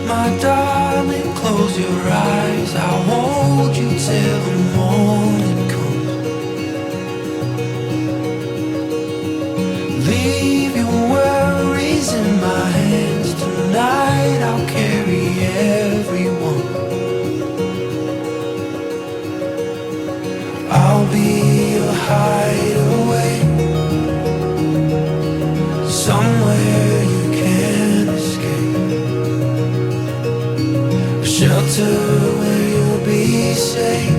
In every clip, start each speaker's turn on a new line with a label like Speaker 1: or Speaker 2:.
Speaker 1: my darling, close your eyes. I'll hold you till the morning comes. Leave your worries in my hands tonight. I'll carry everyone. I'll be your hideaway, somewhere you can't escape, a shelter where you'll be safe.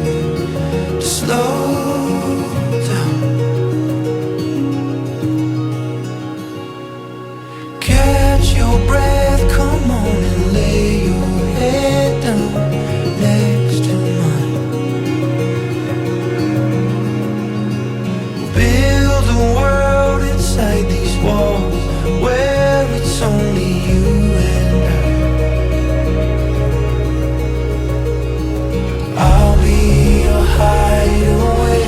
Speaker 1: Just slow down, catch your breath, come on and lay your head down next to mine. Build a world inside these walls where it's only you and I. I'll be your hideaway,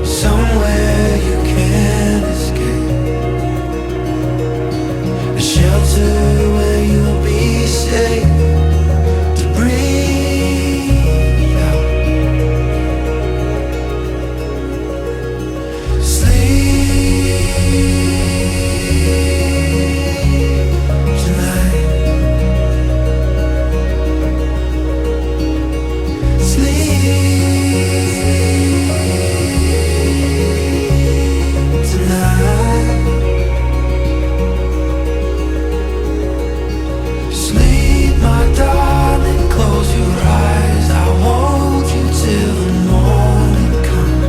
Speaker 1: somewhere you can't escape, a shelter where you'll be safe to breathe out. Sleep, my darling, close your eyes. I'll hold you till the morning comes.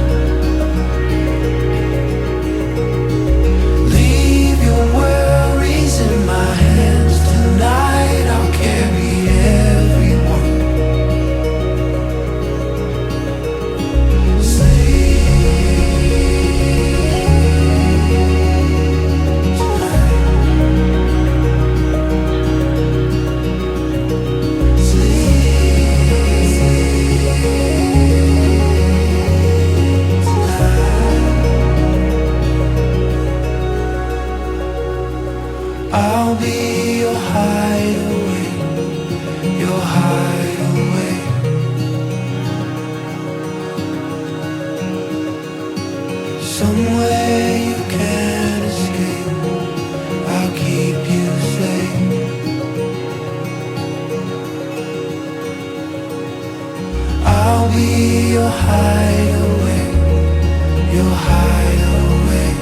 Speaker 1: Leave your worries in my hands tonight. I'll carry everyone. I'll be your hideaway, your hideaway. Somewhere you can't escape, I'll keep you safe. I'll be your hideaway, your hideaway.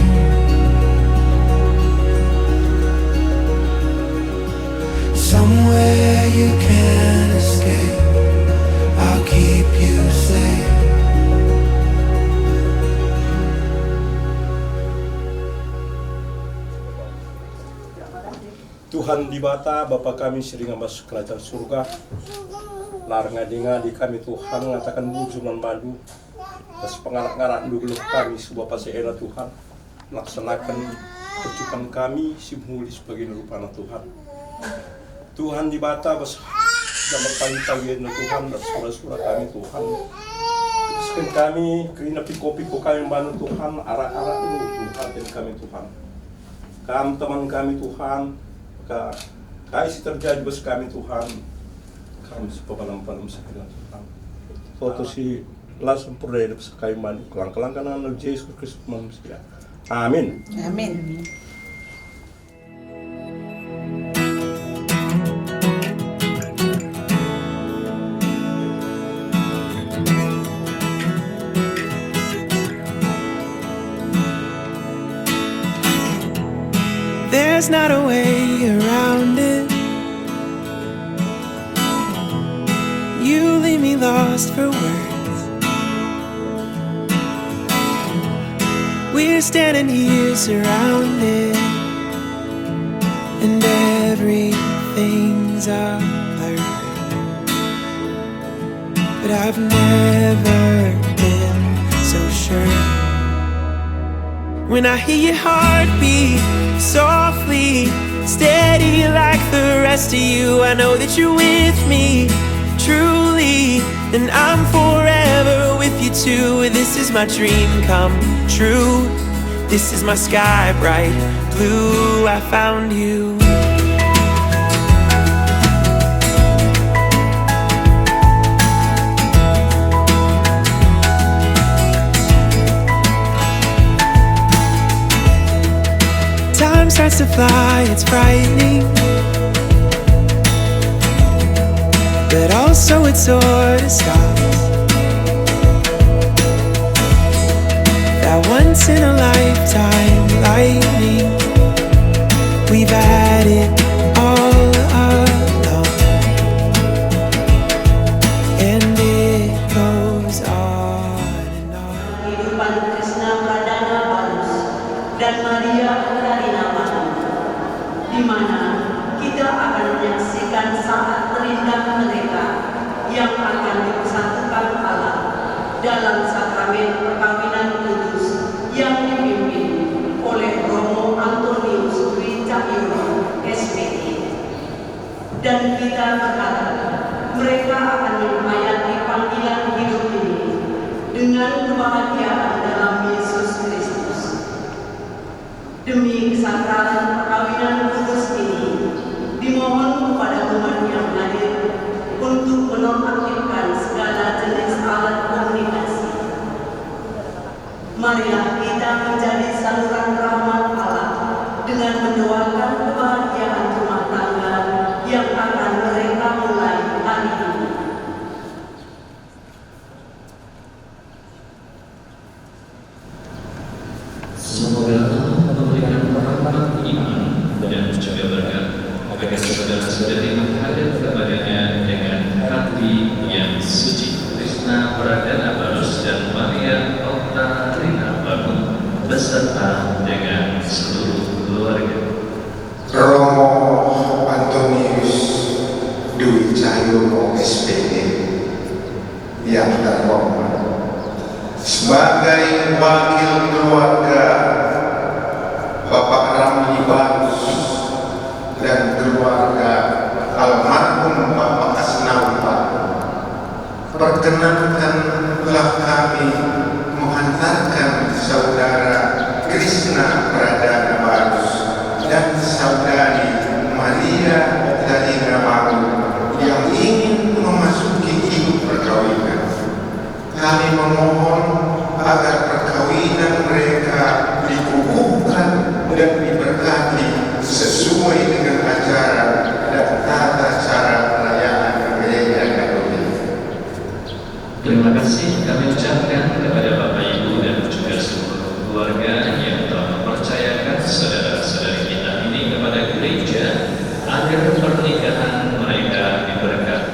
Speaker 1: Somewhere you can't escape, I'll keep you safe.
Speaker 2: Tuhan di bata Bapa kami sering masuk kerajaan surga. Laranga di kami Tuhan mengatakan bujuman madu. Das pengarak-ngarak dulu kami sebuah pasien Tuhan. Laksanakan perjumpaan kami simuli sebagai rupana Tuhan. Tuhan di bata bas dalam pagi-pagi Tuhan dan surah-surah kami Tuhan. Sekian kami kena piko-piko kami bantu Tuhan arah-arah dulu Tuhan dan kami Tuhan. Kami teman kami Tuhan. Kasih terjadi bos kami Tuhan, kami sepapalam-palam sekalian Tuhan. Foto si langsung perdaya sekali mandi kelang-kelang karena Yesus Kristus manusia. Amin.
Speaker 3: Amin.
Speaker 1: There's not a way around it. You leave me lost for words. We're standing here surrounded, and everything's a blur. But I've never been so sure. When I hear your heartbeat softly, steady like the rest of you, I know that you're with me, truly, and I'm forever with you too. This is my dream come true. This is my sky bright blue. I found you. freedom starts to fly, it's frightening, but also it sort of stops. That once in a lifetime lightning, we've had it all along, and it goes on and on.
Speaker 3: Kehidupan Krishna Pradana Barus dan Maria Katarina Manu, di mana kita akan menyaksikan saat terindah mereka yang akan dipersatukan Allah dalam sakramen perkawinan kudus yang dipimpin oleh Romo Antonius Dwi Cahyono, SPT. Dan kita berharap mereka akan menghayati panggilan hidup ini dengan kebahagiaan dalam Yesus Kristus. Demi kesakralan perkawinan kudus ini, dimohon kepada umat yang hadir untuk menonaktifkan segala jenis alat komunikasi. Marilah kita menjadi saluran rahmat Allah dengan mendoakan kebahagiaan rumah tangga yang akan mereka mulai hari ini.
Speaker 4: Semoga Allah memberikan rahmat iman dan juga berkat agar saudara-saudari menghadap kepadanya dengan hati yang suci. Krishna Pradana Barus dan Maria Katarina Manu beserta dengan seluruh keluarga.
Speaker 5: Romo Antonius Dwi Cahyono, SPT, yang terhormat, sebagai wakil keluarga Bapak Ramli Barus dan keluarga almarhum Bapak Asnawi Barus, perkenankanlah kami menghantarkan saudara Krishna Pradana Barus dan saudari Maria Katarina Manu yang ingin memasuki hidup perkawinan. Kami memohon agar perkawinan mereka dikukuhkan dan diberkati sesuai dengan ajaran dan tata cara perayaan gereja Katolik.
Speaker 4: Terima kasih kami ucapkan kepada Bapak Ibu dan juga seluruh keluarga yang telah mempercayakan saudara-saudari kita ini kepada gereja agar pernikahan mereka diberkati.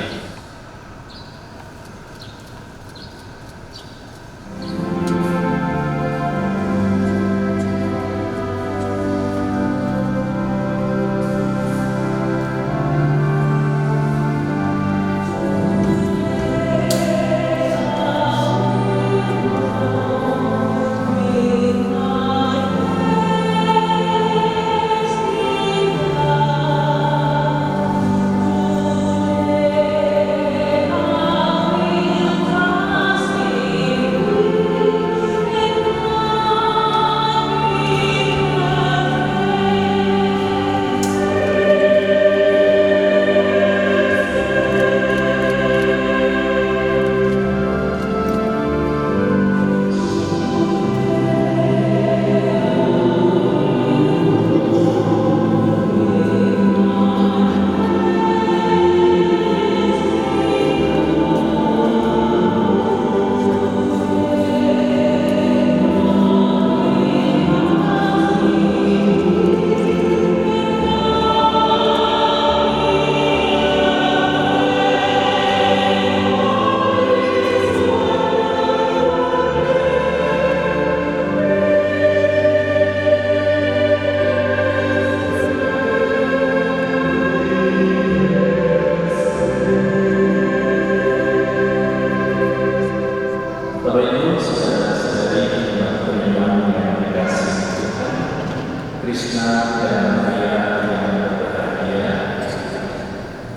Speaker 4: Krishna dan Maria yang berbahagia,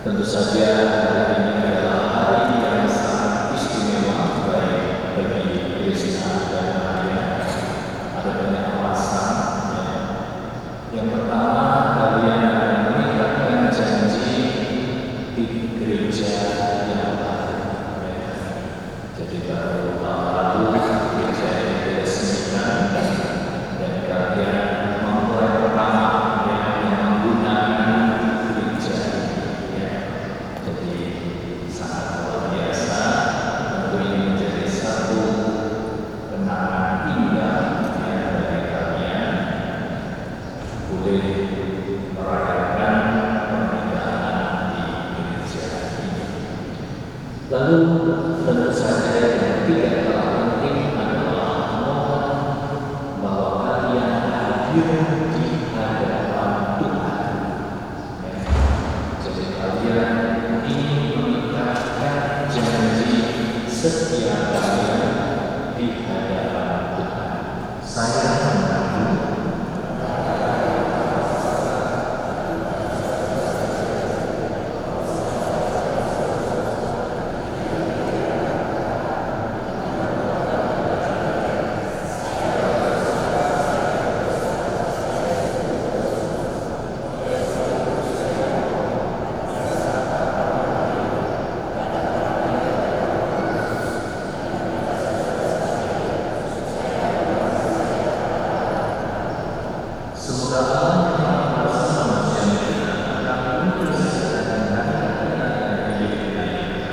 Speaker 4: tentu saja hari ini adalah hari yang sangat istimewa baik bagi Krishna dan Maria. Ada banyak alasan. Yang pertama, kalian akan meninggalkan janji di gereja yang baru. Jadi baru tahun lalu gereja yang diresmikan dan kalian memulai pertama kalian di hadapan Tuhan. Saya mengaku semoga Allah yang Maha Kuasa memanusiakan kami untuk sesuai dengan kehendak-Nya di dunia ini.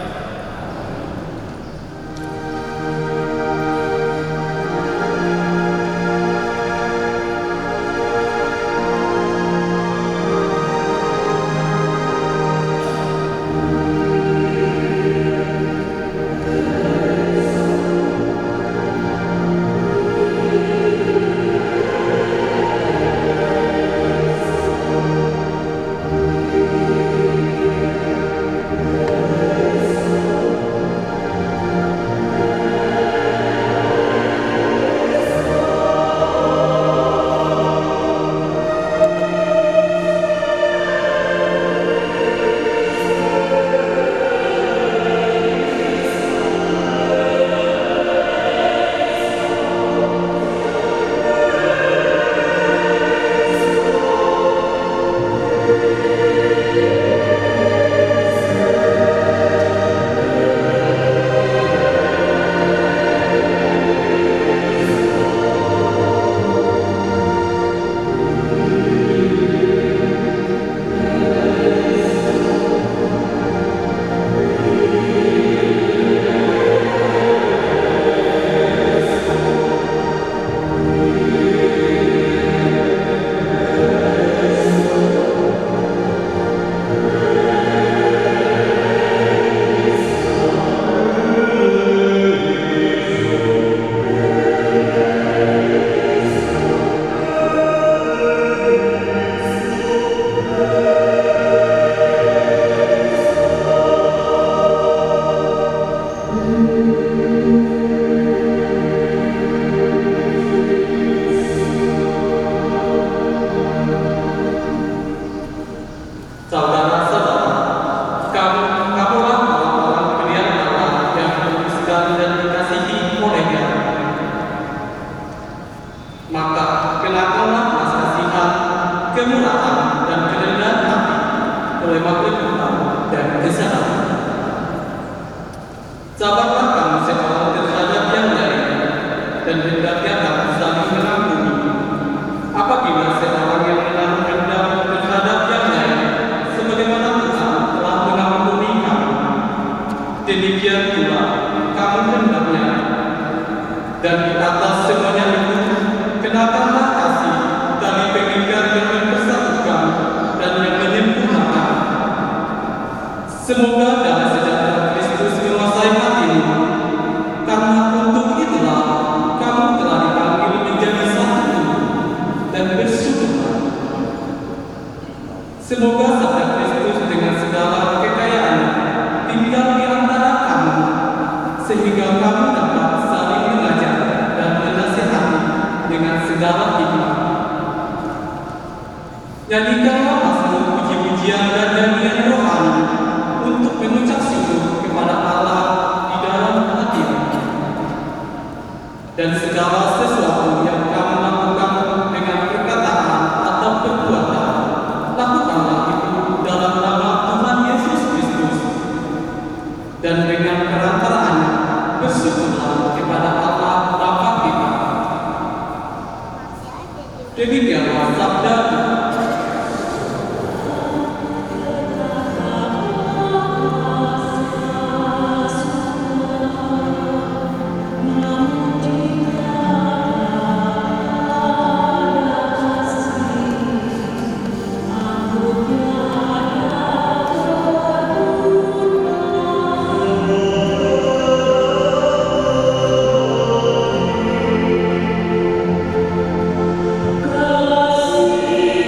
Speaker 4: Saudara-saudara, kamulah orang-orang pilihan Allah yang dikuduskan dan dikasihi oleh-Nya. Maka kenakanlah belas kasihan, kemurahan, dan kerendahan hati, kelemah lembutan dan kesabaran. Sabarlah kamu seorang terhadap yang lain, dan hendaknya kamu saling mengampuni. Apabila seorang yang menaruh dendam terhadap yang lain, sebagaimana Tuhan telah mengampuni kamu, demikian pula kamu hendaknya. Dan di atas semuanya itu, kenakanlah kasih, tali pengikat yang mempersatukan dan yang menyempurnakan. Semoga damai sejahtera Kristus menguasai hatimu, karena untuk itulah kamu telah dipanggil menjadi satu tubuh dan bersyukurlah. Semoga sabda Kristus dengan segala kekayaannya tinggal di antara kamu, sehingga kamu dapat saling mengajar dan menasihati dengan segala hikmah. Nyanyikanlah mazmur puji-pujian dan nyanyian rohani untuk mengucap syukur kepada Allah di dalam hatimu. Dan segala sesuatu yang kamu lakukan dengan perkataan atau perbuatan, lakukanlah itu dalam nama Tuhan Yesus Kristus. Dan dengan perantaraannya, bersyukurlah kepada Allah Bapa kita. Demikianlah sabda Tuhan.
Speaker 6: Kasih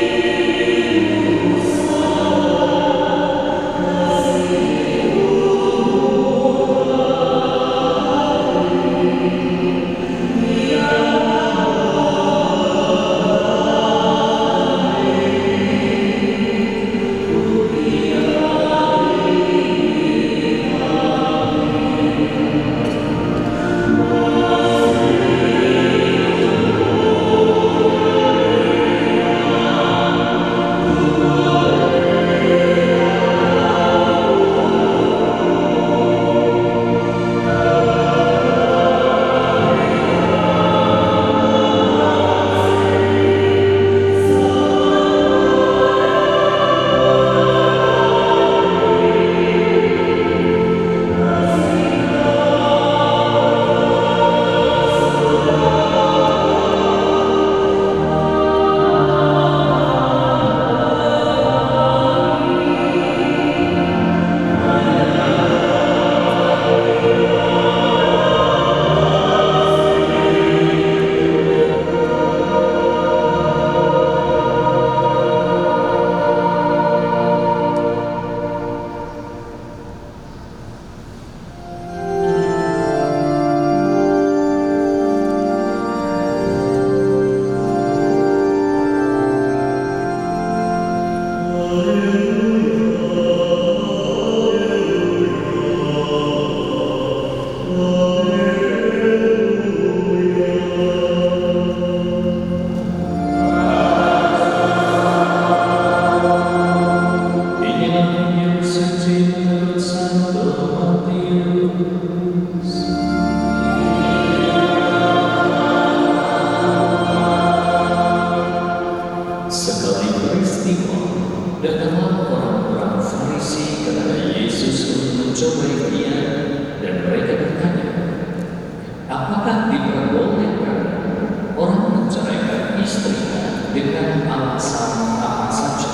Speaker 4: alasan apa saja?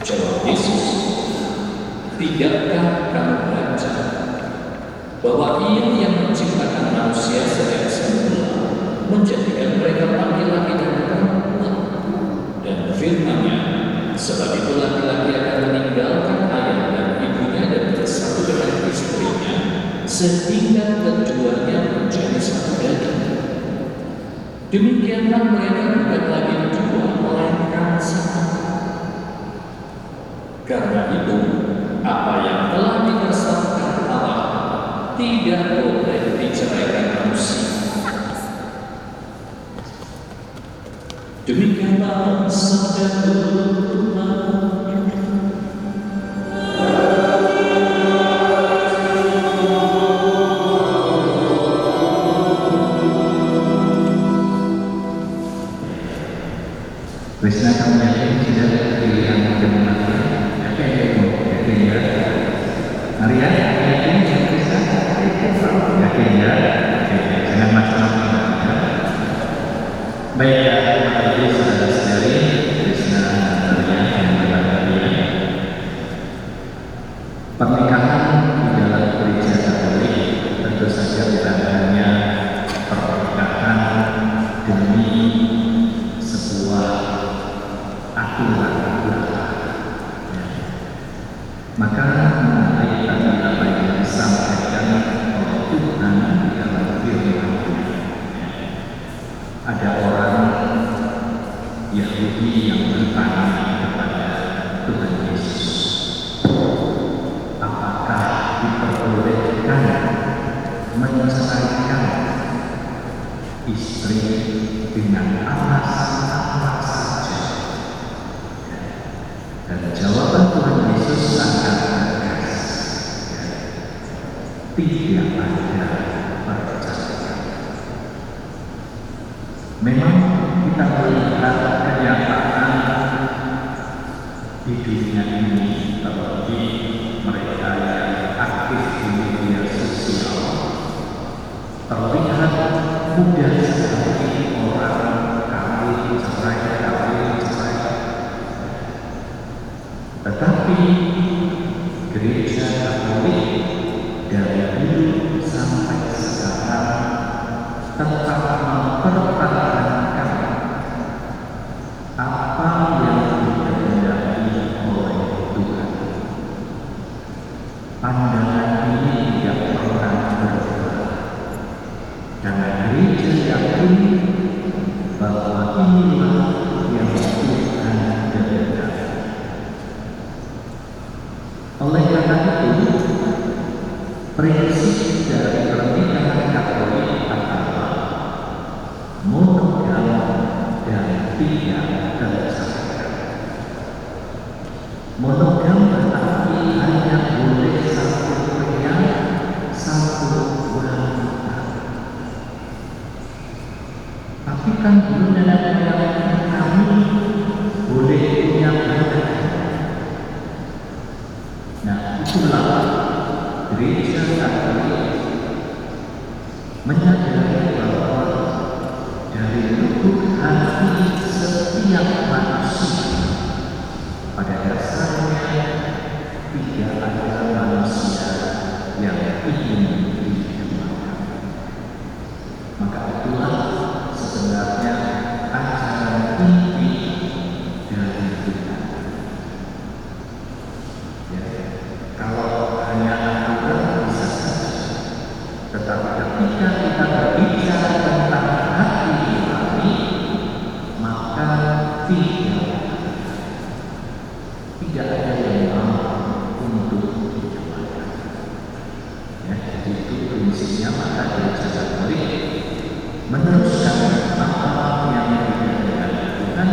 Speaker 4: Jawab Yesus, tidakkah kamu baca bahwa Ia yang menciptakan manusia sejak semula menjadikan mereka laki-laki dan perempuan, dan firman-Nya, sebab itu laki-laki akan meninggalkan ayah dan ibunya dan bersatu dengan istrinya, sehingga keduanya menjadi satu daging. Demikianlah mereka bukan lagi dua, melainkan satu. Karena itu, apa yang telah dipersatukan Allah tidak boleh diceraikan manusia. Demikianlah sabda Tuhan.
Speaker 6: Krishna kami yakin tidak ada pilihan bagaimana yakin ya Maria yakin ya Krishna yakin ya jangan macam-macam baik ya terima kasih saudara-saudari Krishna Maria yang berbahagia. Pernikahan di dalam gereja Katolik tentu saja bukan hanya pernikahan demi sebuah aturan. Maka mengenai tadi apa yang disampaikan oleh Tuhan di dalam firman-Nya, ada orang Yahudi yang bertanya kepada Tuhan Yesus, apakah diperbolehkan menceraikan istri dengan alasan apa saja? Dan jawaban Tuhan Yesus sangat tegas, tidak ada perceraian. Memang kita melihat kenyataan di dunia ini, terlebih mereka yang aktif di media sosial, terlihat mudah sekali orang kawin cerai. Tetapi gereja Katolik dari dulu sampai sekarang tetap mempertahankan apa yang dikehendaki oleh Tuhan. Pandangan ini tidak pernah berubah, karena gereja yakin bahwa inilah yang Tuhan kehendaki. Oleh karena itu, prinsip dari pernikahan Katolik adalah monogam dan tidak terceraikan. Monogam berarti hanya boleh satu pria, satu wanita. Tapi kan belum ada kami boleh punya banyak. Nah, itulah gereja Katolik menyadari bahwa dari lubuk hati setiap manusia pada dasarnya tidak ada manusia yang ingin dijualkan. Maka itulah sebenarnya ajaran inti dari Tuhan. Kalau hanya aturan bisa saja, tetapi ketika kita berbicara tentang hati nurani, maka tidak ada yang mau untuk dijualkan. Ya, jadi itu prinsipnya. Maka gereja Katolik meneruskan apa yang dikatakan Tuhan.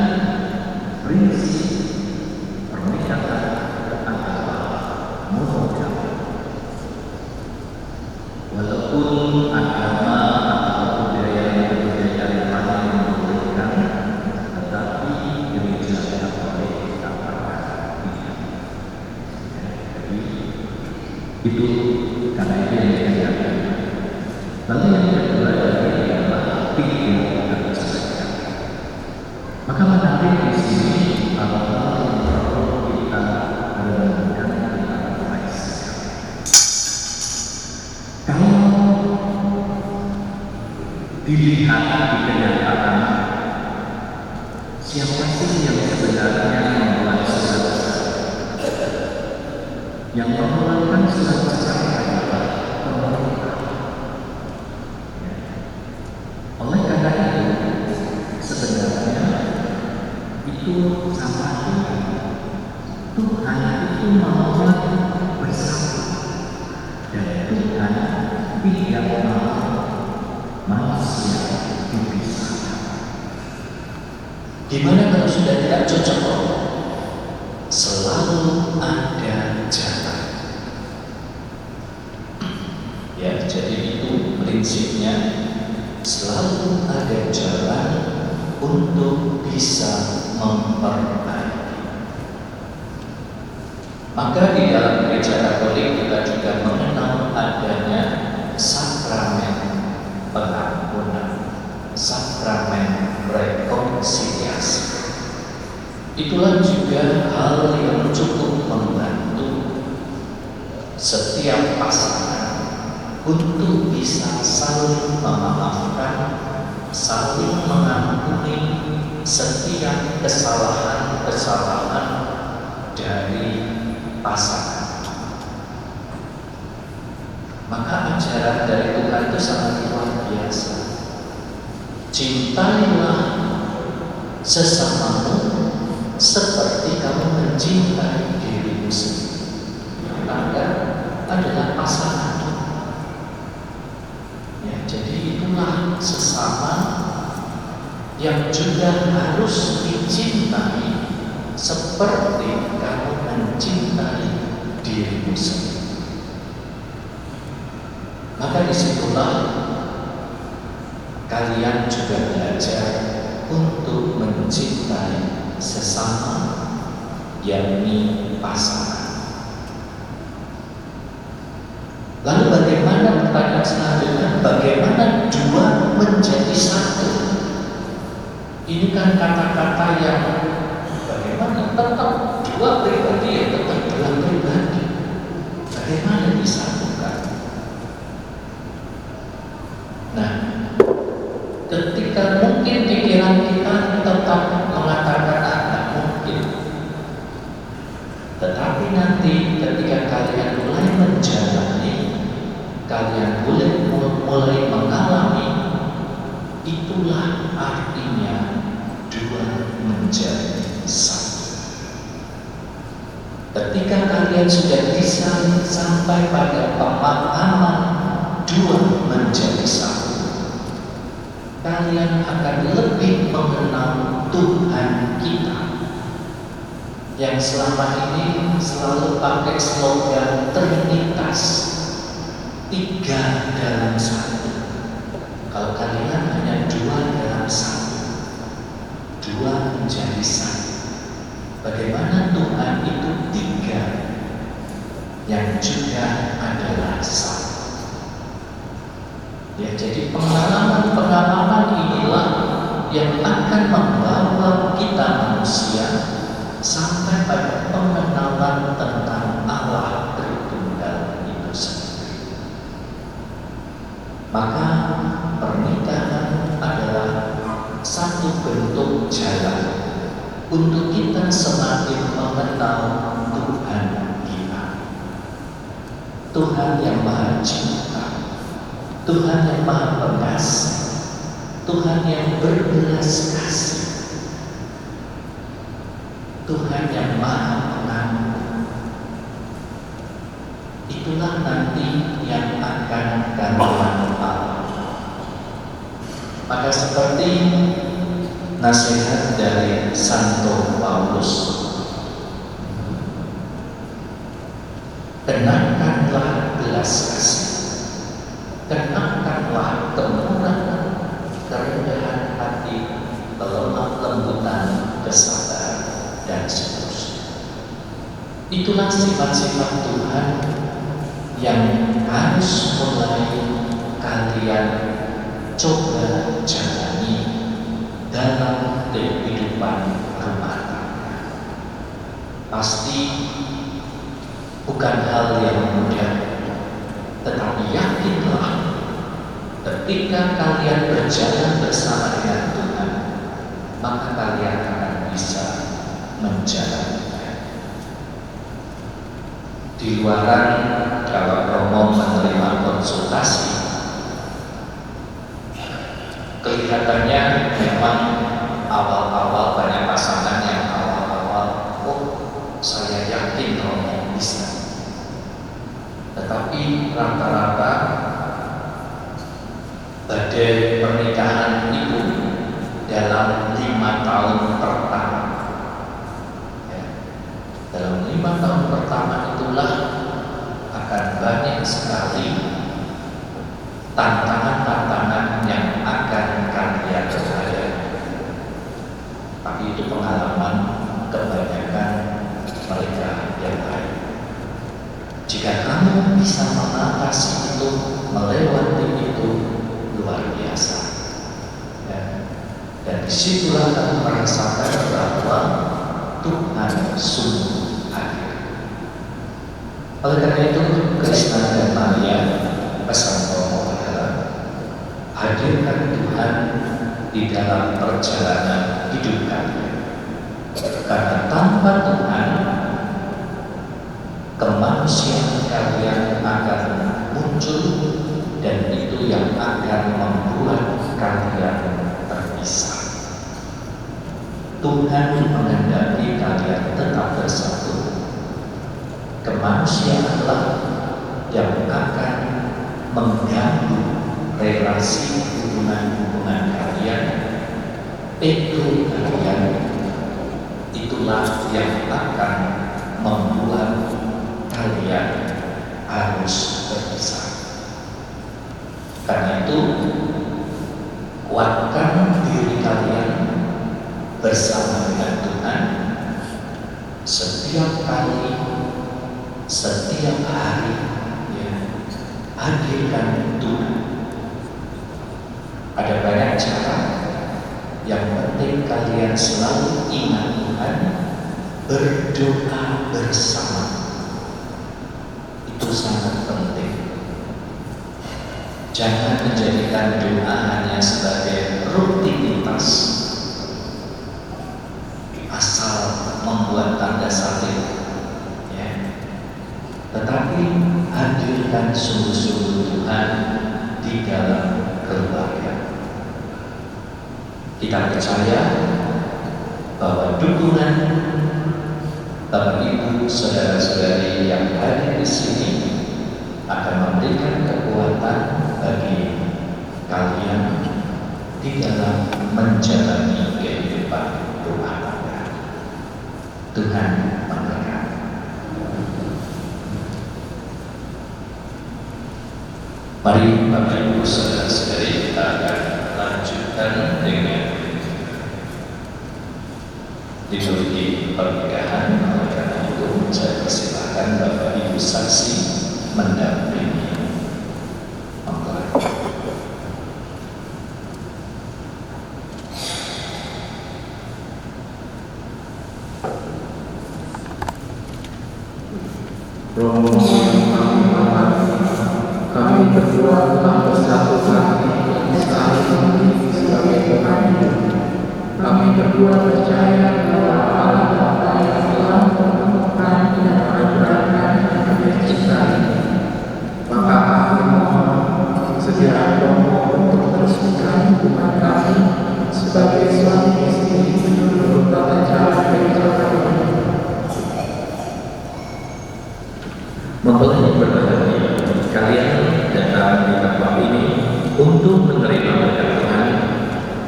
Speaker 6: Prinsip pernikahan adalah monogam. Walaupun agama atau budaya lain membolehkan, tetapi gereja Katolik katakan tidak. Jadi itu karena itu yang dikatakan. Lalu yang kedua adalah tidak terceraikan. Maka mana tetapi di sini hal-hal yang perlu kita renungkan adalah kalau dilihat di kenyataan, siapa sih yang sebenarnya memulai surat yang mengeluarkan surat percaya adalah pemerintah. Oleh karena itu, sebenarnya itu sama Tuhan itu mau bersama, dan Tuhan tidak mau manusia dipisahkan.
Speaker 4: Gimana kalau sudah tidak cocok? Selalu ada jalan. Ya, jadi itu prinsipnya, selalu ada jalan untuk bisa memperbaiki. Maka di dalam gereja Katolik kita juga mengenal adanya sakramen pengampunan, sakramen rekonsiliasi. Itulah juga hal yang cukup membantu setiap pasangan untuk bisa saling memaafkan, saling mengampuni setiap kesalahan-kesalahan dari pasangan. Maka ajaran dari Tuhan itu sangat luar biasa. Cintailah sesamamu seperti kamu mencintai dirimu sendiri. Anda adalah pasangan. Ya, jadi itulah sesama yang juga harus dicintai seperti kamu mencintai dirimu sendiri. Maka disitulah kalian juga belajar untuk mencintai sesama, yakni pasangan. Lalu bagaimana, pertanyaan selanjutnya, bagaimana dua menjadi satu? Ini kan kata-kata yang bagaimana tetap dua pribadi ya tetap dua pribadi. Bagaimana disatukan? Nah, ketika mungkin pikiran kita tetap mengatakan tidak mungkin, tetapi nanti ketika kalian mulai menjalani, kalian mulai mengalami, itulah artinya dua menjadi satu. Ketika kalian sudah bisa sampai pada pemahaman dua menjadi satu, kalian akan lebih mengenal Tuhan kita yang selama ini selalu pakai slogan Trinitas, 3 dalam 1. Kalau kalian hanya 2 dalam 1, 2 menjadi 1. Bagaimana Tuhan itu 3 yang juga adalah 1. Ya, jadi pengalaman-pengalaman inilah yang akan membawa kita manusia sampai pada pengenalan tentang Allah Tritunggal itu sendiri. Maka pernikahan adalah satu bentuk jalan untuk kita semakin mengenal Tuhan kita. Tuhan yang Maha Cinta, Tuhan yang Maha Pengasih, Tuhan yang berbelas kasih, Tuhan yang Maha Pengampun. Itulah nanti yang akan kalian alami. Maka seperti nasihat dari Santo Paulus, kenakanlah belas kasih, kenakanlah kemurahan, kerendahan hati, kelemah lembutan, kesabaran, dan seterusnya. Itulah sifat-sifat Tuhan yang harus mulai kalian coba jalani dalam kehidupan rumah tangga. Pasti bukan hal yang mudah, tetapi yakinlah ketika kalian berjalan bersama dengan Tuhan, maka kalian akan bisa menjalaninya. Di luaran, kalau Romo menerima konsultasi, kelihatannya memang awal-awal banyak pasangan yang awal-awal, oh saya yakin Romo bisa. Tetapi rata-rata badai pernikahan itu dalam 5 tahun pertama. Ya. Dalam 5 tahun pertama itulah akan banyak sekali tantangan-tantangan yang akan kalian hadapi. Tapi itu pengalaman kebanyakan mereka yang lain. Jika kamu bisa mengatasi itu, melewati itu, luar biasa. Ya. Dan disitulah kamu merasakan bahwa Tuhan sungguh adil. Oleh karena itu, Krishna dan Maria, pesan Romo adalah hadirkan Tuhan di dalam perjalanan hidup kalian. Karena tanpa Tuhan, kemanusiaan kalian akan muncul, dan itu yang akan membuat kalian terpisah. Tuhan menghendaki kalian tetap bersatu. Kemanusiaanlah yang akan mengganggu relasi hubungan-hubungan kalian, ego kalian, itulah yang akan membuat kalian harus berpisah. Karena itu, kuatkan diri kalian bersama dengan Tuhan setiap kali, setiap hari, ya, hadirkan Tuhan. Ada banyak cara, yang penting kalian selalu ingat Tuhan, berdoa bersama. Itu sangat penting. Jangan menjadikan doa hanya sebagai rutinitas, asal membuat tanda salib, ya. Tetapi hadirkan sungguh-sungguh Tuhan di dalam keluarga. Kita percaya bahwa dukungan Bapak Ibu, saudara-saudari yang hadir di sini akan memberikan kekuatan bagi kalian di dalam menjalani kehidupan rumah tangga. Tuhan memberkati. Mari Bapak Ibu, saudara-saudari, kita akan lanjutkan dengan liturgi pernikahan. Oleh karena itu, saya persilakan Bapak Ibu saksi mendampingi.
Speaker 7: Romo kami berdua telah bersatu hati saat ini sebagai Tuhan. Kami berdua percaya bahwa Allah Bapa yang telah mempertemukan dan menganugerahkan hadir kita ini. Maka kami mohon sediakan Romo untuk meresmikan hubungan kami sebagai suami istri menurut tata cara kehidupan.
Speaker 4: Mempelai berbahagia, kalian datang di tempat ini untuk menerima berkat Tuhan,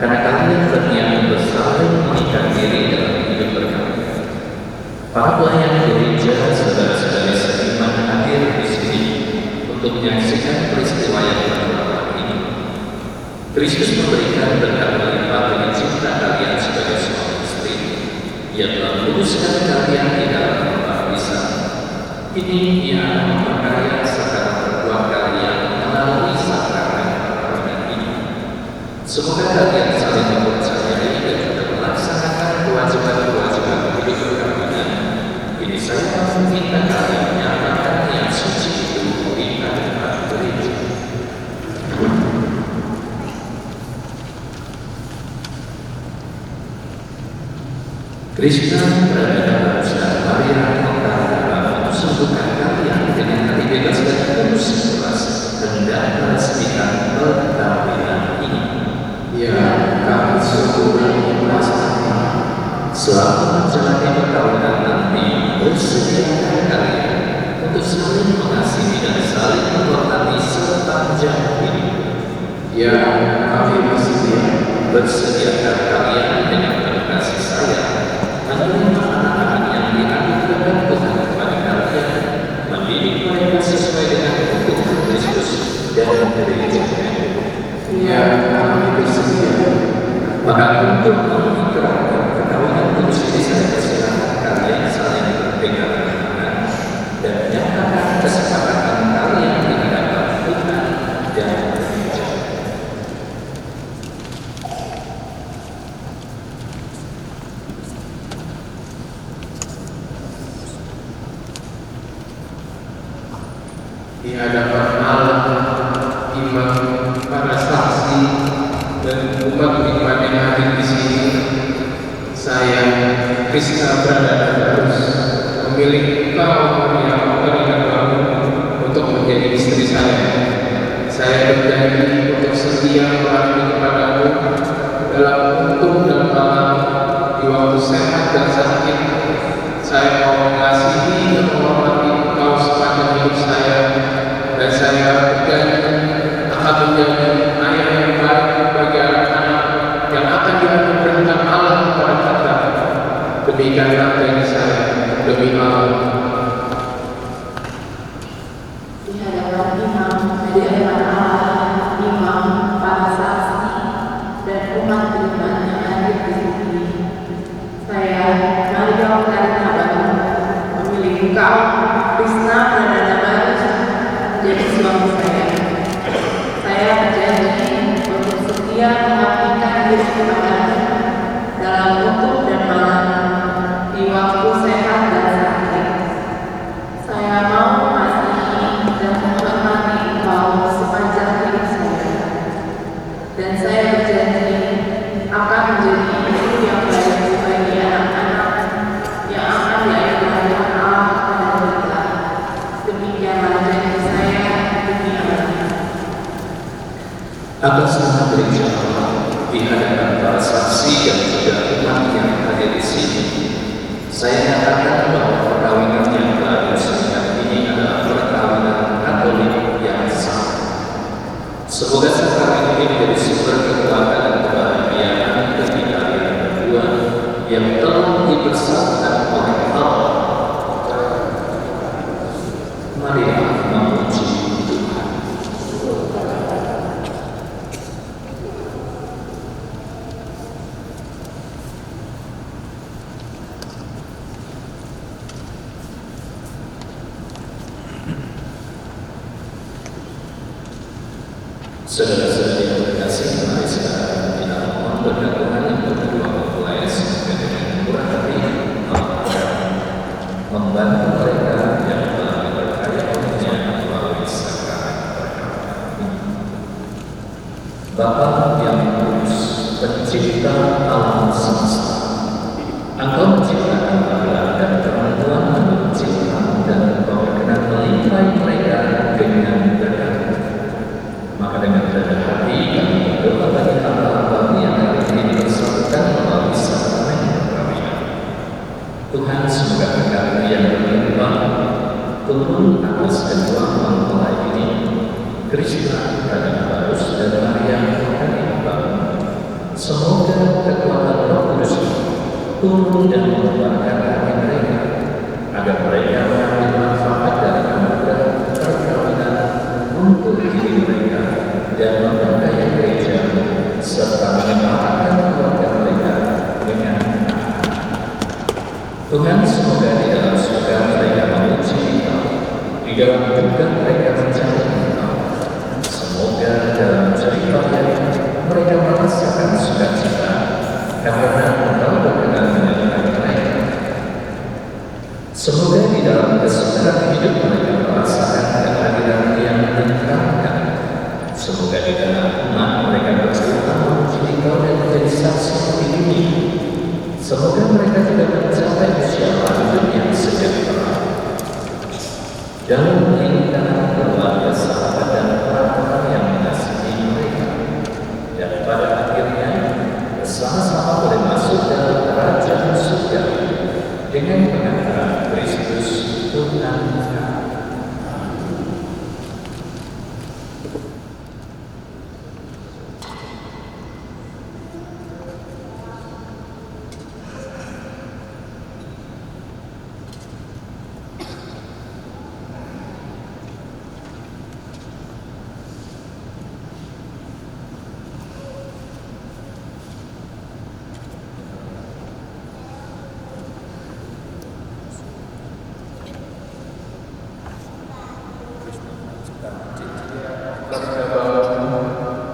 Speaker 4: karena kalian berniat untuk saling mengikat diri dalam hidup berkarya. Para pelayan gereja, saudara-saudari seiman hadir di sini untuk menyaksikan peristiwa yang berbahagia ini. Kristus memberikan berkat melimpah dengan cinta kalian sebagai suami istri. Ia telah meluruskan kalian di dalam perpisahan. Ini ia memperkaya serta memperkuat kalian melalui sakramen perkawinan ini. Semoga kalian saling mempercayai dan juga melaksanakan kewajiban
Speaker 6: Kini saya meminta kalian menyatakan yang suci itu di hadapan gereja. Krishna berada dalam sedang Maria Magdalena sembuhkan kalian dengan hati bebas dan tulus ikhlas hendak meresmikan perkawinan ini.
Speaker 7: Ya, kami sungguh ikhlas.
Speaker 6: Selama menjalani perkawinan nanti, bersediakah kalian untuk saling mengasihi dan saling menghormati sepanjang hidup?
Speaker 7: Ya, kami bersedia.
Speaker 6: Bersediakah kalian dengan penuh kasih sayang menerima anak-anak yang dianugerahkan Tuhan kepada kalian, mendidik mereka sesuai dengan hukum Kristus dan gereja?
Speaker 7: Ya, kami bersedia.
Speaker 6: Maka untuk mengikrarkan perkawinan kudus ini saya persilahkan kalian saling berpegang tangan dan menyatakan kesepakatan kalian di hadapan Tuhan dan gereja.
Speaker 7: Di hadapan Allah, imam, para saksi, dan umat-umat yang hadir di sini, saya, Krishna Pradana, memilih engkau yang berikan kamu untuk menjadi istri saya. Saya berjanji untuk setia mengabdi kepadamu dalam untung dan malam, di waktu sehat dan sakit. Saya mau mengasihi dan menghormati engkau sepanjang hidup saya, dan saya berjanji akan menjadi ayah yang baik bagi anak-anak yang akan dianugerahkan Allah kepada kita. Demikianlah janji saya demi Allah.
Speaker 8: Di hadapan imam, di hadapan Allah, imam, para saksi, dan umat beriman yang hadir di sini, saya, Maria Magdalena, memilih engkau, Krishna Pradana Barus, menjadi suami saya. Saya berjanji untuk setia mengabdikan diri kepadamu dalam waktu dan malam, di waktu sehat dan sakit. Saya mau mengasihi dan menghormati engkau sepanjang hidup saya. Dan saya berjanji akan menjadi ibu yang baik bagi anak-anak yang akan dianugerahkan Allah kepada kita. Demikianlah janji saya demi Allah.
Speaker 6: Atas nama gereja Allah, di hadapan para saksi dan juga umat yang hadir di sini, saya nyatakan bahwa perkawinan yang telah diresmikan ini adalah perkawinan Katolik yang sah. Semoga sakrament ini menjadi sumber kekuatan dan kebahagiaan bagi kalian berdua yang telah dipersatukan oleh Allah. Marilah memuji Tuhan. Saudara-saudari yang terkasih, mari sekarang kita mohon berkat Tuhan yang berdua mempelai semoga dengan murah hati membantu mereka yang telah diberkati olehnya melalui sakramen perkawinan. Bapa yang kudus, pencipta alam semesta, Engkau menciptakan laki-laki dan perempuan menurut ciptaan dan Engkau berkenan melimpahi mereka dengan berkat. Maka dengan rendah hati kami berdoa bagi hamba-Hamba yang hari ini dipersatukan melalui sakramen perkawinan. Tuhan, semoga berkat yang berlimpah turun atas kedua mempelai ini, Krishna Pradana Barus dan Maria Magdalena. Semoga kekuatan Roh Kudus turun dan menguatkan hati mereka, agar mereka mengambil manfaat dari anugerah perkawinan untuk diri mereka dan memperkaya gereja serta menyempurnakan keluarga mereka dengan Tuhan. Semoga di dalam surga mereka memuji Engkau, di dalam duka mereka mencari Engkau. Semoga dalam jerih payah mereka merasakan sukacita karena Engkau berkenan menyertai mereka. Semoga dalam menginginkan keluarga sahabat dan orang-orang yang mengasihi mereka, dan pada akhirnya bersama-sama boleh masuk dalam kerajaan surga dengan pengantaran Kristus Tuhan kita.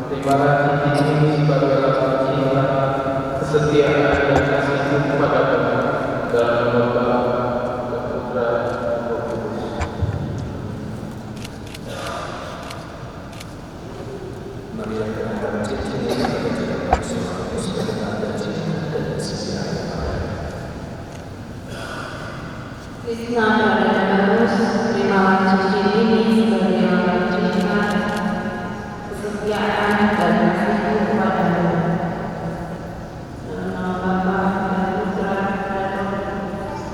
Speaker 7: Terima kasih ini sebagai cinta, kesetiaan dan kasih kepada Tuhan dalam Bapa dan Putra dan Roh Kudus.
Speaker 6: Marilah kita berjanji kepada sebagai tanda cinta dan kasih
Speaker 8: Krishna Pradaharus, terimalah cincin ini sebagai lambang cinta, kesetiaan dan kasih kepadamu. Dalam nama Bapa dan Putra dan Roh Kudus.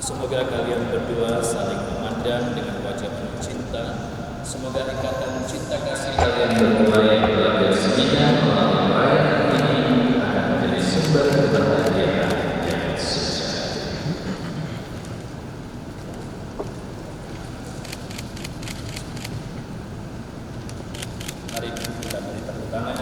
Speaker 9: Semoga kalian berdua saling memandang dengan wajah penuh cinta. Semoga ikatan cinta kasih
Speaker 6: kalian berdua yang telah berseminya melalui perayaan ini akan menjadi sumber kebahagiaan yang sejati.
Speaker 9: Mari kita beri tepuk tangan.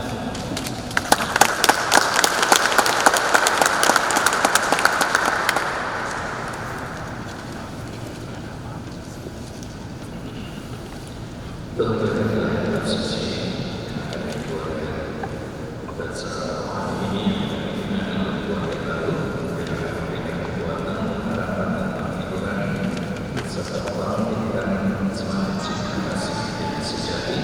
Speaker 6: Tuhan tetap suci akan keluarga dan selama ini dengan keluarga baru yang akan memberikan kekuatan, harapan dan penghiburan serta orang memberikan semangat cinta kasih yang sejati.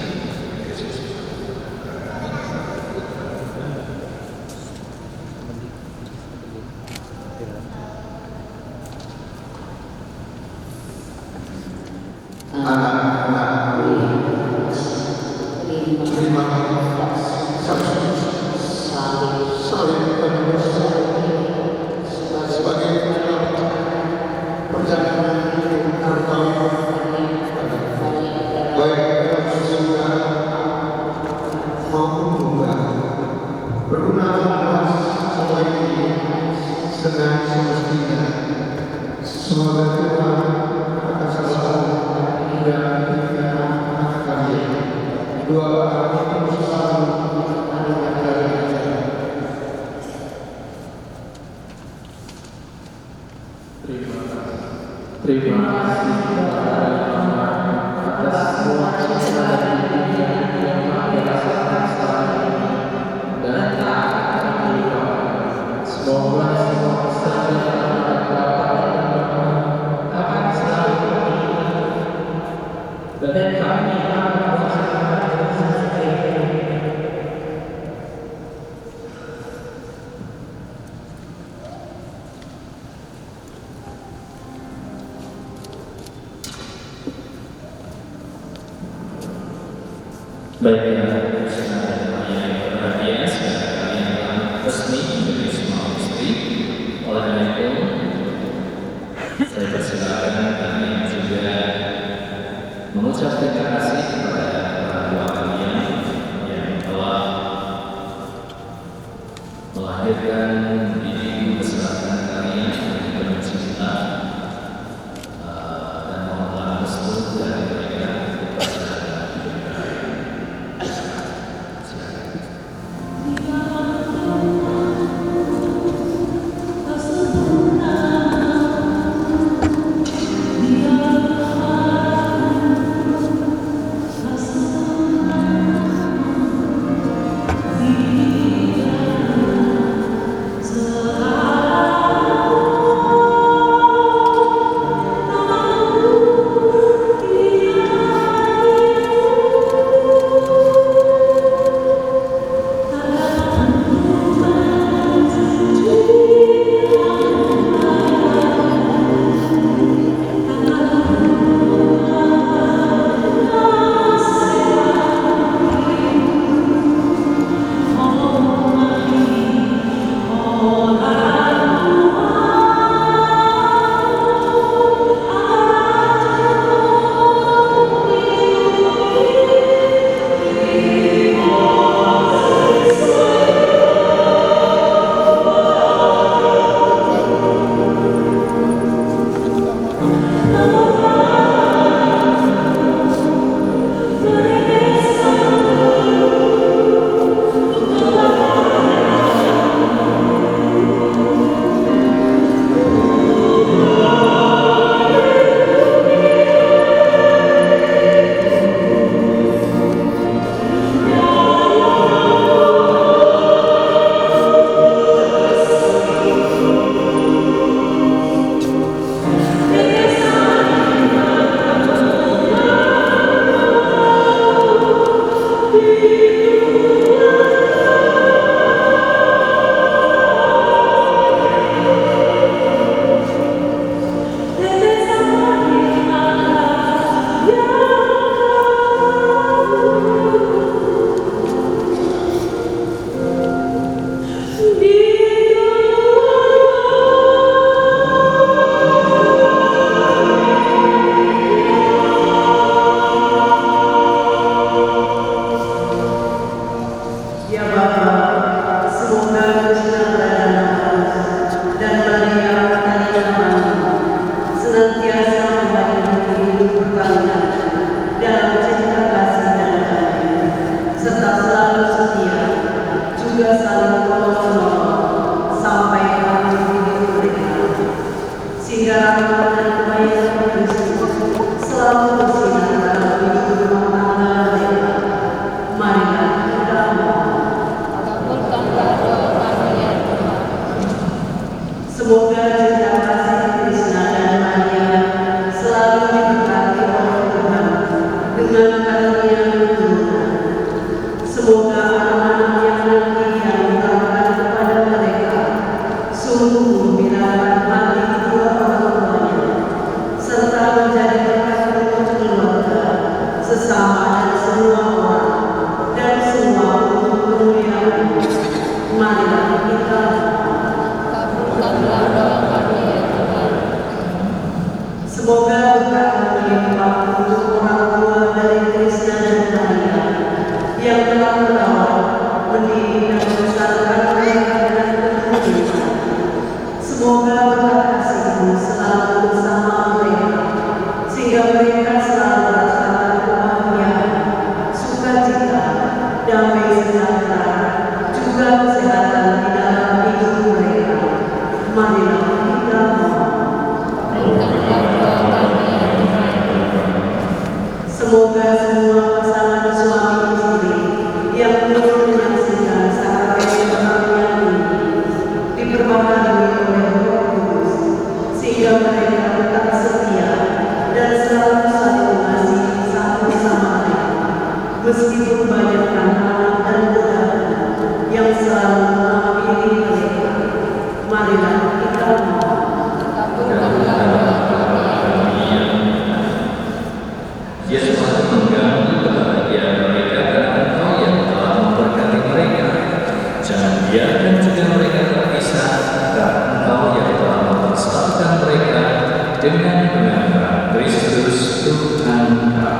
Speaker 5: Semoga Tuhan akan selalu dan kalian dua orang itu selalu
Speaker 7: Terima kasih kepada Tuhan atas semua cinta dan dunia yang telah dirasakan selama ini dan tak akan dilupakan. Semoga semua pesan yang telah Bapa dan Bapa akan selalu diingat dan kami akan bersama dengan setia.
Speaker 6: Baiklah, saudara yang berbahagia, saudara kalian telah resmi menjadi suami istri. Oleh karena itu, saya persilakan kalian juga mengucap terima kasih kepada orang tua kalian yang telah melahirkan, mendidik, membesarkan kalian dengan penuh cinta dan mohonlah restu dari mereka untuk perjalanan hidup kalian.
Speaker 10: As
Speaker 3: sehingga rahmat dan kebaikan Kristus selalu bersinar dalam hidup rumah tangga mereka. Marilah kita semoga cerita kasih Krishna dan Maria selalu diberkati oleh Tuhan dengan karunia yang turunan. Semoga anak-anak yang nanti dianugerahkan kepada mereka sungguh menggembirakan hati kedua orang tuanya, serta menjadi berkat untuk keluarga, sesama dan semua orang, dan semua untuk kemuliaan. Marilah kita semoga berkat melimpah untuk orang tua dari Krishna dan Maria yang telah merawat, mendidik dan membesarkan mereka dengan penuh cinta. Semoga berkat kasih-Mu selalu bersama mereka, sehingga mereka selalu merasakan kebahagiaan, sukacita, damai sejahtera, juga kesehatan di dalam hidup mereka. Marilah kita semoga semua pasangan suami istri yang belum menyaksikan sakramen perkawinan ini diperbaharui oleh Roh Kudus, sehingga mereka tetap setia dan selalu saling mengasihi satu sama lain, meskipun banyak tantangan dan godaan yang selalu menghampiri mereka. Marilah kita
Speaker 6: Yesus mengganggu kebahagiaan mereka karena Engkau yang telah memberkati mereka. Jangan biarkan juga mereka terpisah karena Engkau yang telah mempersatukan mereka dengan pengajaran Kristus Tuhan kami.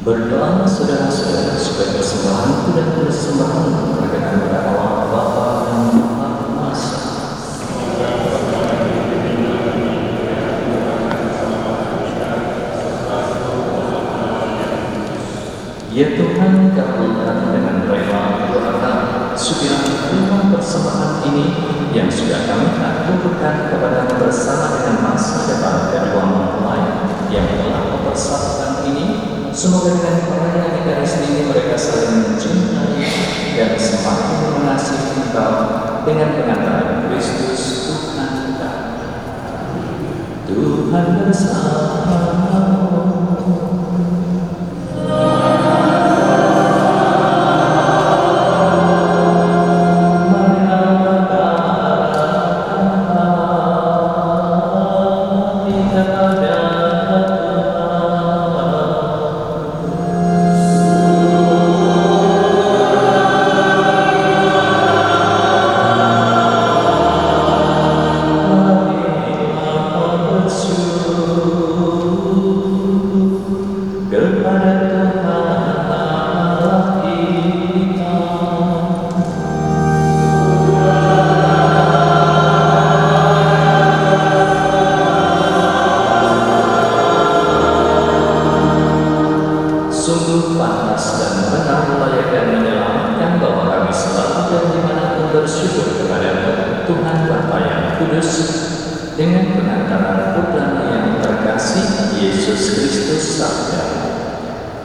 Speaker 6: Berdoa saudara-saudara supaya persembahanku dan persembahanmu berkenan kepada Allah Bapa dan Maha Kuasa. Ya Tuhan, kabulkan dengan rela doa supaya terima persembahan ini yang sudah kami aturkan kepada bersama dengan masa depan dan uang lain yang telah mempersatukan ini. Semoga dengan perayaan Ekaristi ini mereka saling mencintai dan semakin mengasihi Engkau dengan pengantaran Kristus Tuhan kami. Tuhan bersamamu. dengan pengantaran putranya yang terkasih Yesus Kristus sabda,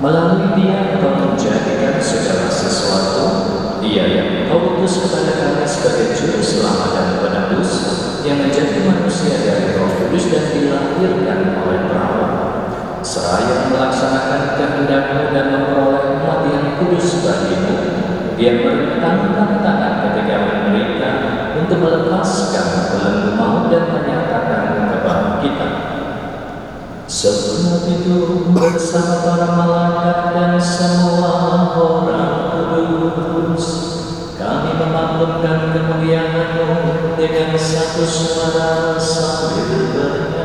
Speaker 6: melalui Dia Engkau menjadikan segala sesuatu, Dia yang Engkau utus kepada kami sebagai juru selamat dan penebus, yang menjadi manusia dari Roh Kudus dan dilahirkan oleh perawan, seraya melaksanakan kehendak-Mu dan memperoleh umat yang kudus bagimu. Dia merenggangkan tangan ketika mereka untuk melepaskan belenggu maut dan menyatakan kebangkitan. Sebelum itu bersama para malaikat dan semua orang kudus, kami memaklumkan kemuliaan-Mu dengan satu suara sambil bernyanyi.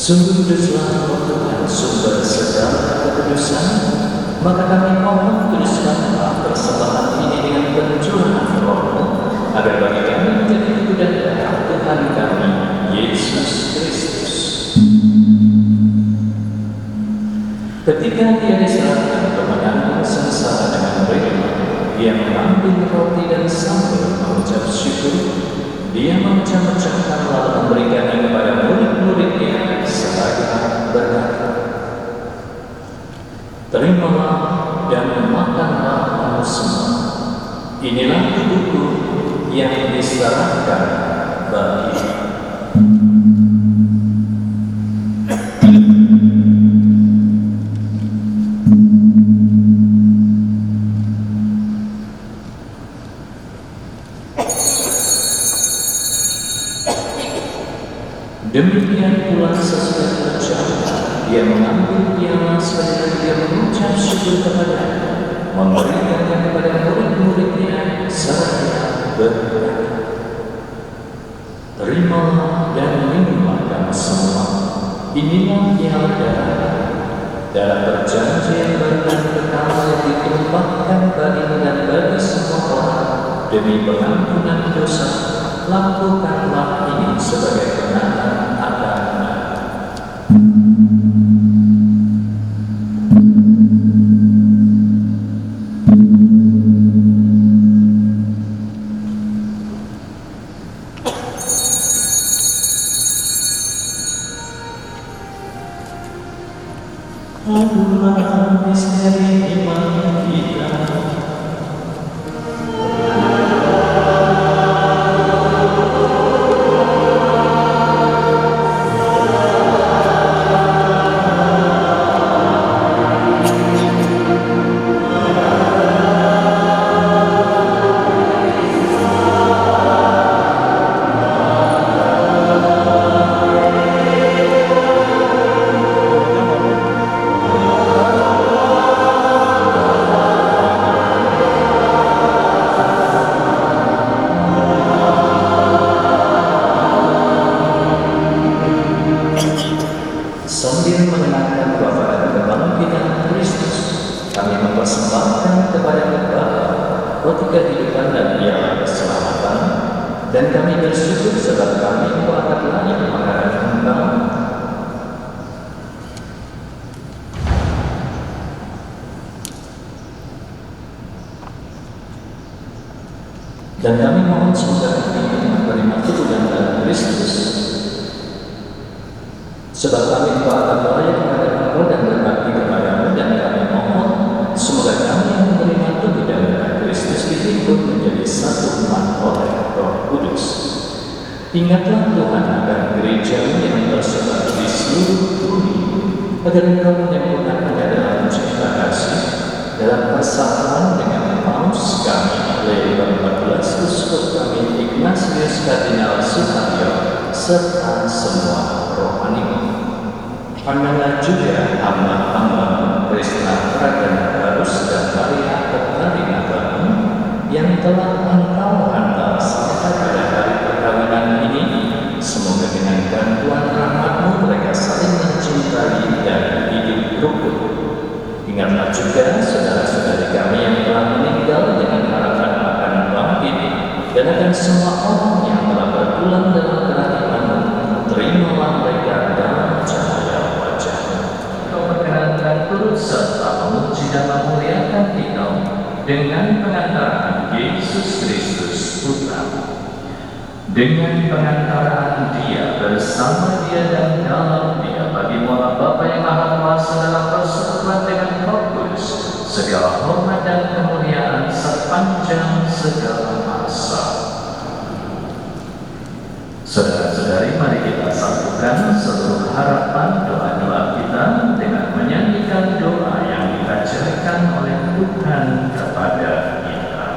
Speaker 6: Sungguh kuduslah Tuhan sumber segala kekudusan, maka kami mohon kuduskanlah persembahan ini dengan pencurahan Roh-Mu, agar bagi kami menjadi tubuh dan darah Tuhan kami, Yesus Kristus. Ketika Dia diserahkan untuk menanggung sengsara dengan rela, Dia mengambil roti dan sambil mengucap syukur, Dia memecah-mecahkan lalu memberikannya kepada murid-murid-Nya seraya berkata, "Terimalah dan makanlah kamu semua. Inilah tubuhku yang diserahkan bagi." Demikian pula sesudah berjalan, Dia mengambil piala setelah Dia mengucap syukur kepada-Nya, memberikannya kepada murid-murid-Nya seraya berkata, "Terimalah dan minumlah kamu semua. Inilah piala darah perjanjian baru dan kekal yang ditumpahkan bagimu dan bagi semua orang demi pengampunan dosa. Lakukanlah ini sebagai kenangan akan-Nya." Adalah misteri iman kita. Sambil mengenangkan wafat dan kebangkitan Kristus, kami mempersembahkan kepada-Mu Bapa roti kehidupan dan piala keselamatan, dan kami bersyukur sebab kami Engkau angkat layak makanan Engkau. Dan kami mohon semoga kami menerima tubuh dan darah Kristus, sebab kami akan melayani kepada Engkau dan berbakti kepadamu, dan kami mohon semoga kami yang menerima tubuh dan darah Kristus dihimpun menjadi satu umat oleh Roh Kudus. Ingatlah Tuhan akan gereja yang tersebar di seluruh bumi, agar Engkau menyempurnakannya dalam cinta kasih, dalam persatuan dengan Paus kami, Leo ke-14, Uskup kami, Ignatius Kardinal Suharyo, serta semua rohani. Pandanglah juga hamba-hamba Krisna Pradana Harus dan Maria Katarina Banu yang telah Engkau hantar sampai pada hari perkawinan ini. Semoga dengan bantuan rahmat-Mu mereka saling mencintai dan hidup rukun. Ingatlah juga saudara-saudari kami yang telah meninggal dengan harapan akan bangkit, dan akan semua orang yang telah berpulang dalam kerajaan-Mu. Terimalah mereka dalam cahaya wajah-Mu. Kau perkenankan turut serta memuji dan memuliakan Engkau dengan pengantaran Yesus Kristus Putra-Mu. Dengan pengantaran Dia, bersama Dia dan dalam Dia, bagi Allah Bapa yang Maha Kuasa dalam persekutuan dengan Roh Kudus, segala hormat dan kemuliaan sepanjang segala masa. Saudara-saudari, mari kita satukan seluruh harapan doa-doa kita dengan menyanyikan doa yang diajarkan oleh Tuhan kepada kita.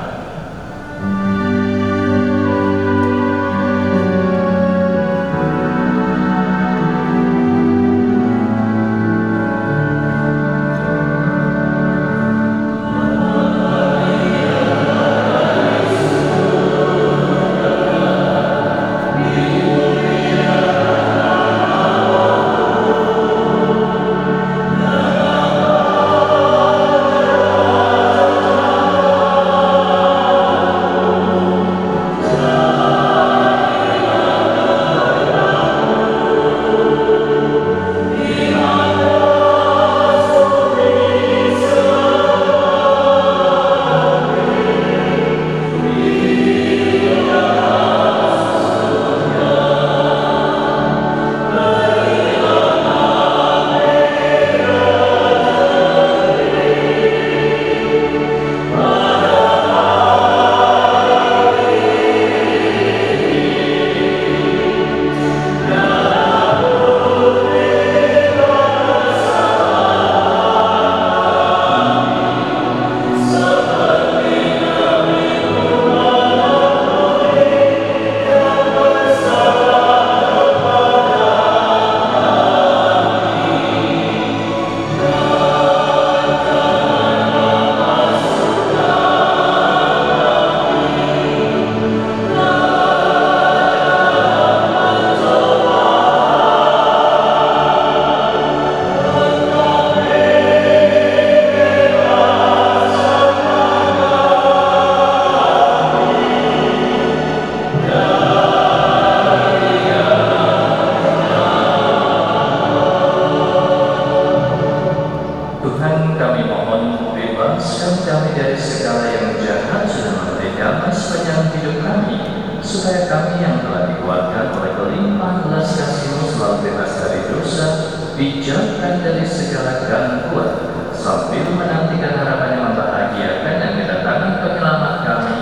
Speaker 10: dijauhkan dari segala gangguan, sambil menantikan harapan yang membahagiakan dan kedatangan penyelamat kami,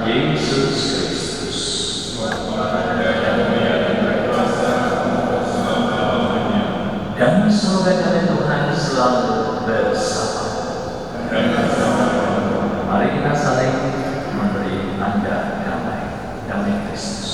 Speaker 10: Yesus Kristus. Dan semoga damai Tuhan selalu bersama. Mari kita saling memberi tanda damai Kristus.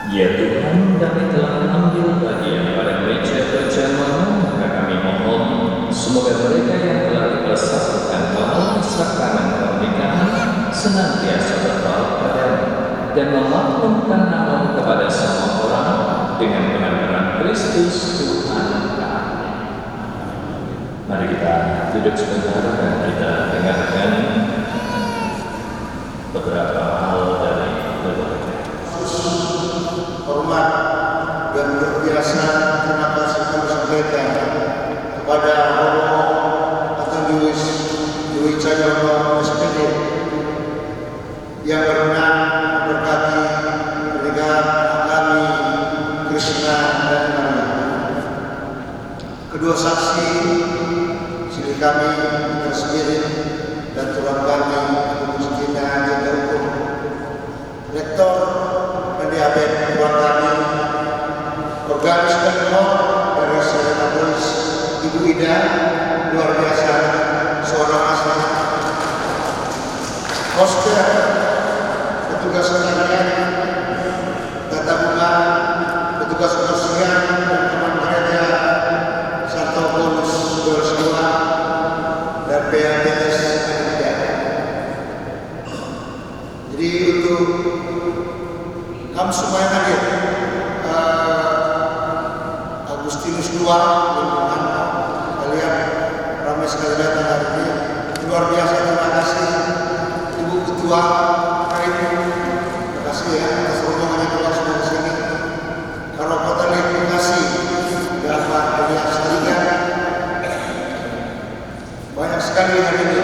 Speaker 6: Ya Tuhan, kami telah ambil bagian pada gereja perjamuan, maka kami mohon semoga mereka yang telah dipersatukan dalam sakramen pernikahan senantiasa berbaur padamu dan memaklumkan nama kepada semua orang dengan pengampunan Kristus Tuhan kami. Mari kita duduk sebentar dan kita dengarkan beberapa hal dari keluarga.
Speaker 5: Hormat dan berbiasa terima kasih kami sampaikan kepada Romo Atenius Dwi Cahyono SPD yang berkenan memberkati pernikahan kami Krishna dan Maria. Kedua saksi sini kami tersendiri dan tuan kami Agustina Jaga Hukum, Rektor Pendiabet tuan kami, Organis Teknol dari Serena Boys, Ibu Ida, luar biasa, seorang asli. Hoster, petugas sekalian, tata bunga, petugas kebersihan dan teman gereja, Santo Paulus Bersua dan PABS. Jadi untuk kami semua yang hadir, Agustinus II, kalian ramai sekali datang hari ini. Luar biasa, terima kasih Ibu Ketua Karimu, terima kasih ya atas rombongan yang telah sudah di sini. Kalau kota terima kasih dapat melihat sekalian banyak sekali hari ini.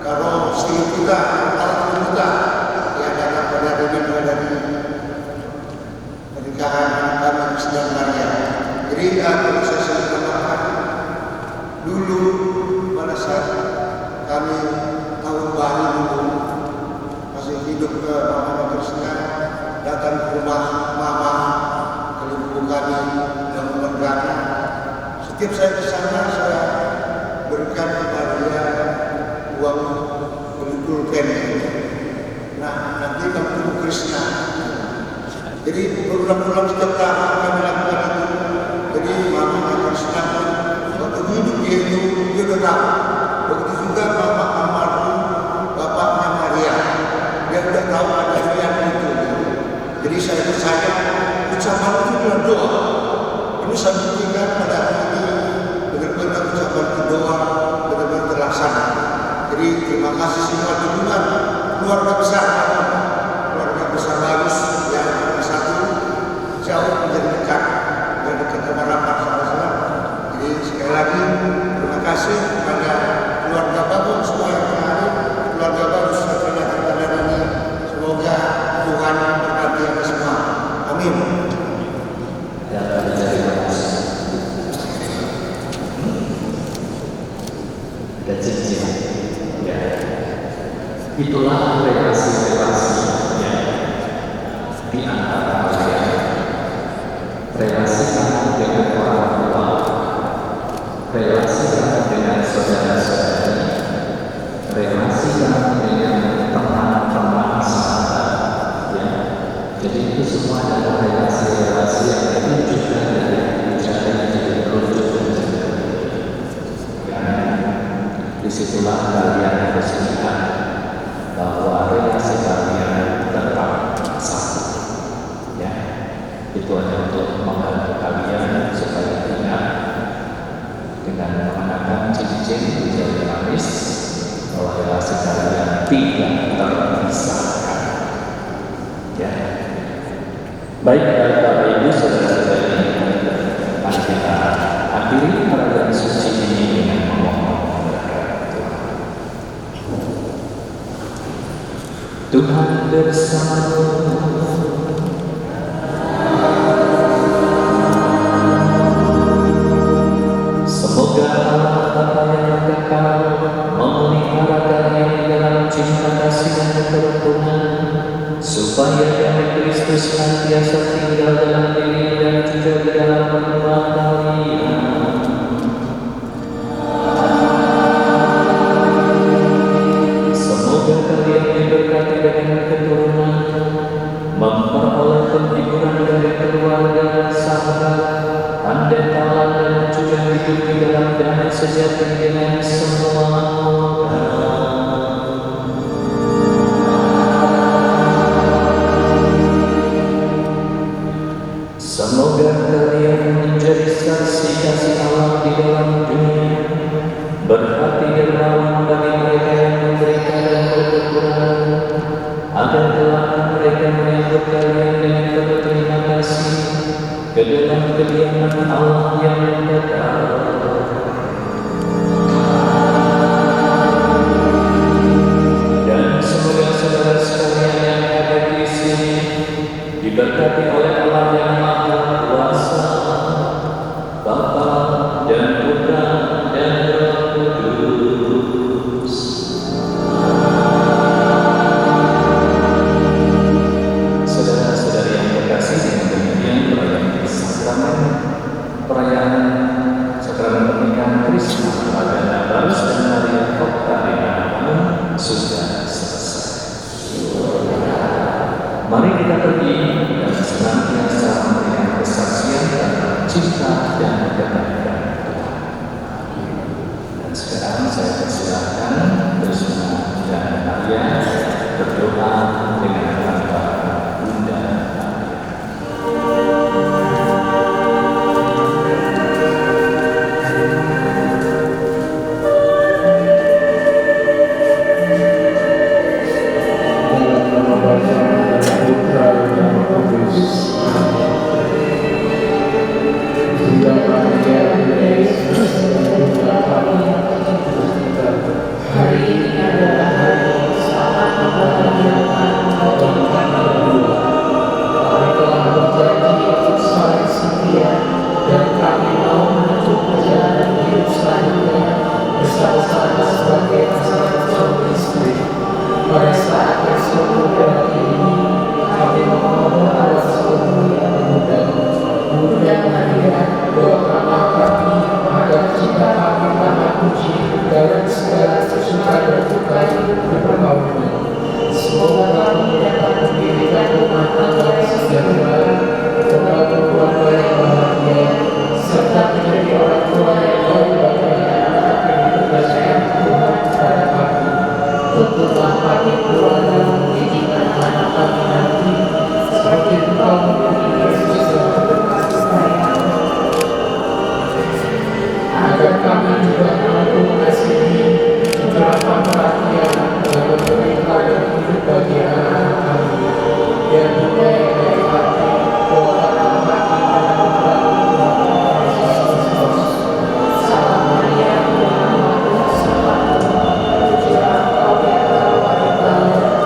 Speaker 5: Kalau setiap kita, anak kita yang datang pada hari ini dari pernikahan kami sedang Maria. Jadi aku saya sampaikan dulu pada saat kami tahun baru dulu masih hidup ke Mama Krishna, datang ke rumah Mama ke ibu kami yang memberkati. Setiap saya ke sana saya berikan kepada dia uang pulpen. Nah, nanti kami ibu Krishna. Jadi berulang-ulang setiap tahun kami lakukan itu. Jadi Mama Krishna waktu hidup dia itu dia sudah tahu. Begitu juga Bapak almarhum bapaknya Maria, dia sudah tahu ada yang itu. Jadi saya percaya ucapan itu adalah doa. Ini saya buktikan pada hari ini benar-benar ucapan itu doa benar-benar terlaksana. Jadi terima kasih semua dukungan keluarga besar, keluarga besar bagus yang satu jauh menjadi dekat dan dekat dengan rapat sama-sama. Jadi sekali lagi terima kasih kepada keluarga bagus semua yang hadir, keluarga bagus yang ternyata pada ini. Semoga Tuhan memberkati kita semua. Amin.
Speaker 6: Dan cincin, ya. Itulah relasi-relasi ya, di antara kalian. Relasi kamu dengan orang tua, relasi kamu dengan saudara-saudari, relasi kamu dengan teman-teman sahabat, ya. Jadi itu semua adalah relasi-relasi yang ditunjukkan dari ucapan jadi rujuk dan karena disitulah kalian harus ingat bahwa relasi kalian tetap satu, ya. Itu hanya untuk membantu kalian supaya ingat dengan mengenakan cincin di jari manis bahwa relasi kalian tidak terpisahkan, ya. Baik Bapak Ibu saudara-saudari, mari kita akhiri perayaan suci ini dengan memohon berkat Tuhan. Tuhan bersamamu. Semoga Allah Bapa yang kekal memelihara kalian dalam cinta kasih dan kerukunan, supaya damai Kristus senantiasa tinggal dalam diri dan juga di dalam rumah kalian. Semoga kalian diberkati dengan keturunan, memperoleh mereka menyambut kalian dengan penuh terima kasih ke dalam kediaman Allah yang kekal. Dan semoga saudara sekalian yang ada di sini diberkati oleh Allah yang Maha Kuasa, Bapa dan Putra dan Roh Kudus. Saudara-saudari yang terkasih, dengan demikian perayaan sakramen pernikahan Kristus pada Natalus dan Maria Magdalena sudah selesai. Mari kita pergi dan senantiasa memberikan kesaksian tentang cinta dan kebaikan Tuhan. Dan sekarang saya persilakan bersama dan Maria berdoa dengan tanpa Bunda Maria.
Speaker 7: Hari ini adalah hari selamat membahagiakan kami telah berjanji untuk saling setia dan kami mau menempuh perjalanan hidup selanjutnya bersama-sama sebagai pasangan suami istri. Pada saat yang sungguh berarti ini kami memohon atas seluruh yang muda Bunda Maria, doakanlah kami agar cinta kami dapat puji dalam segala sesuka dan duka di pergaulan. Semoga kami dapat mendirikan rumah tangga yang sejahtera, membangun keluarga yang bahagia, serta menjadi orang tua yang baik bagi anak-anak yang dipercayakan Tuhan kepada kami. Tuntunlah kami keluarga mendidikan anak kami nanti, seperti Engkau mendidik Yesus dalam berkasih sayang. Agar kami juga mampu mengasihi, mencurahkan perhatian, dan memberikan hidup bagi anak-anak kami. Dan Bunda yang baik hati, doakanlah kami dalam membangun Tuhan Yesus Kristus. Salam Maria, Tuhan bersama Tuhan, pujilah Engkau di antara wanita,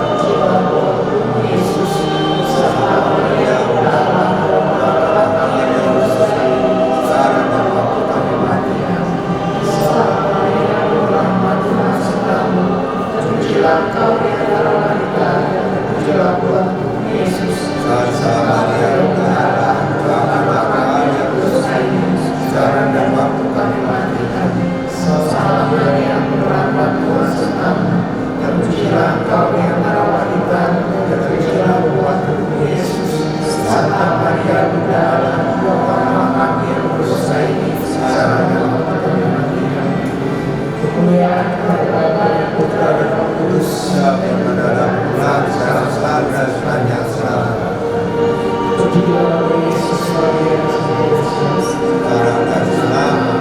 Speaker 7: pujilah Tuhan Yesus. Salam Maria, Tuhan berkata kami yang bersalah, sekarang dan waktu kami mati. Salam Maria, Tuhan sertamu, pujilah Engkau di antara wanita, pujilah Tuhan Yesus. Salam Maria, Tuhan doakanlah kami yang berdosa ini, sekarang dan waktu kami mati. Salam Maria, Tuhan sertamu, pujilah Engkau di antara wanita, pujilah Tuhan Yesus. Santa Maria, Bunda Allah, doakanlah kami yang berdosa ini, sekarang dan waktu kami mati. Kemuliaan kepada Bapa dan Putra dan Roh Kudus, yang mendalam bulan sekarang selalu dan sepanjang selama. Pujilah Yesus Maria sekarang dan selama.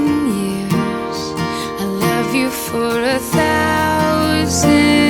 Speaker 11: years. I love you for 1,000